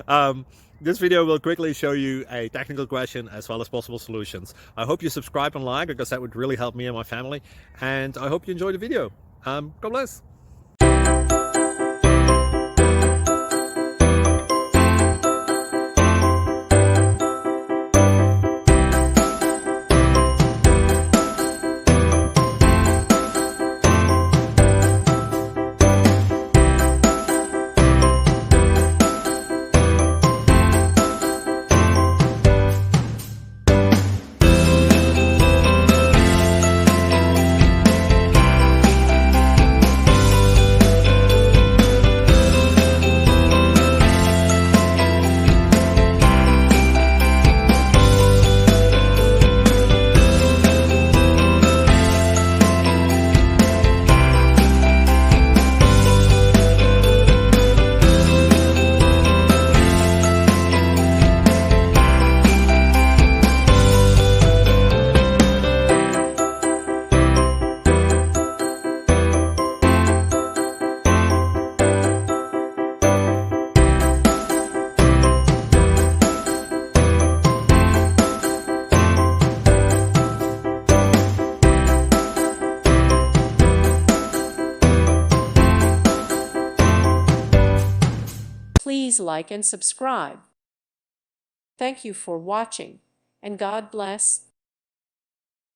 um, this video will quickly show you a technical question as well as possible solutions. I hope you subscribe and like because that would really help me and my family. And I hope you enjoy the video. God bless. Please like and subscribe. Thank you for watching, and God bless.